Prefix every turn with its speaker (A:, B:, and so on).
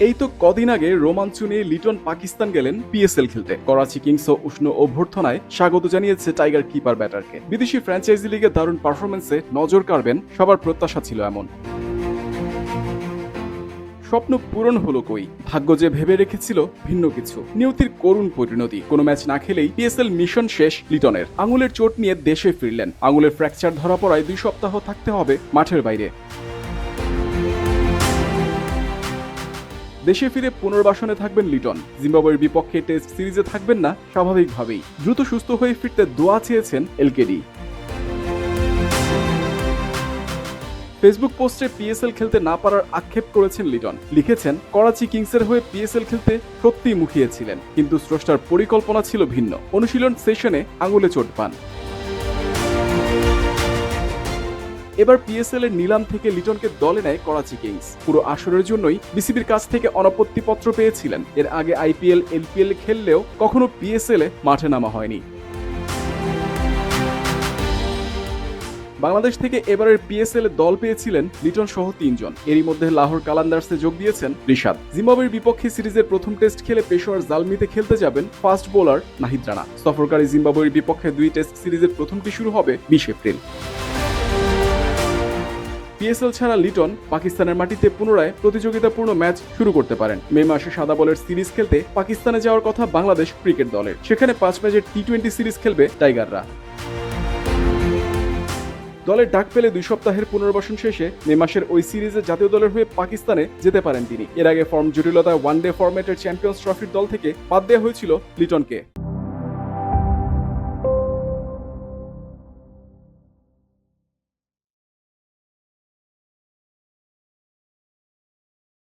A: এই তো কদিন আগে রোমাঞ্চ নিয়ে লিটন পাকিস্তান গেলেন পিএসএল খেলতে। করাচি কিংস উষ্ণ অভ্যর্থনায় স্বাগত জানিয়েছে টাইগার কিপার ব্যাটারকে। বিদেশি ফ্র্যাঞ্চাইজি লিগে দারুণ পারফরমেন্সে নজর কাড়বেন, সবার প্রত্যাশা ছিল এমন। স্বপ্ন পূরণ হলো কই, ভাগ্য যে ভেবে রেখেছিল ভিন্ন কিছু। নিয়তির করুণ পরিণতি, কোনো ম্যাচ না খেলেই পিএসএল মিশন শেষ লিটনের। আঙুলের চোট নিয়ে দেশে ফিরলেন। আঙুলের ফ্র্যাকচার ধরা পড়ায় 2 সপ্তাহ থাকতে হবে মাঠের বাইরে। দেশে ফিরে পুনর্বাসনে থাকবেন লিটন। জিম্বাবুয়ের বিপক্ষে টেস্ট সিরিজে থাকবেন না স্বাভাবিকভাবেই। দ্রুত সুস্থ হয়ে ফিরতে দোয়া চেয়েছেন এলকেডি। ফেসবুক পোস্টে পিএসএল খেলতে না পারার আক্ষেপ করেছেন লিটন। লিখেছেন, করাচি কিংসের হয়ে পিএসএল খেলতে সত্যিই মুখিয়েছিলেন, কিন্তু স্রষ্টার পরিকল্পনা ছিল ভিন্ন। অনুশীলন সেশনে আঙুলে চোট পান। এবার পিএসএল এর নিলাম থেকে লিটনকে দলে নেয় করাচি কিংস। পুরো আসরের জন্যই বিসিবির কাছ থেকে অনাপত্তিপত্র পেয়েছিলেন। এর আগে আইপিএল, এলপিএল খেললেও কখনো পিএসএল এ মাঠে নামা হয়নি। বাংলাদেশ থেকে এবারের পিএসএল এ দল পেয়েছিলেন লিটন সহ 3 জন। এরই মধ্যে লাহোর কালান্দার্সে যোগ দিয়েছেন রিশাদ। জিম্বাবুয়ের বিপক্ষে সিরিজের প্রথম টেস্ট খেলে পেশোয়ার জালমিতে খেলতে যাবেন ফাস্ট বোলার নাহিদ রানা। সফরকারী জিম্বাবুয়ের বিপক্ষে 2 টেস্ট সিরিজের প্রথমটি শুরু হবে 20 এপ্রিল। পিএসএল ছাড়া লিটন পাকিস্তানের মাটিতে পুনরায় প্রতিযোগিতাপূর্ণ ম্যাচ শুরু করতে পারেন। মে মাসে সাদা বলের সিরিজ খেলতে পাকিস্তানে যাওয়ার কথা বাংলাদেশ ক্রিকেট দলের। সেখানে 5 ম্যাচের টি-20 সিরিজ খেলবে টাইগাররা। দলের ডাক পেলে 2 সপ্তাহের পুনর্বাসন শেষে মে মাসের ওই সিরিজে জাতীয় দলের হয়ে পাকিস্তানে যেতে পারেন তিনি। এর আগে ফর্ম জটিলতায় ওয়ানডে ফরম্যাটের চ্যাম্পিয়ন্স ট্রফির দল থেকে বাদ দেওয়া হয়েছিল লিটনকে।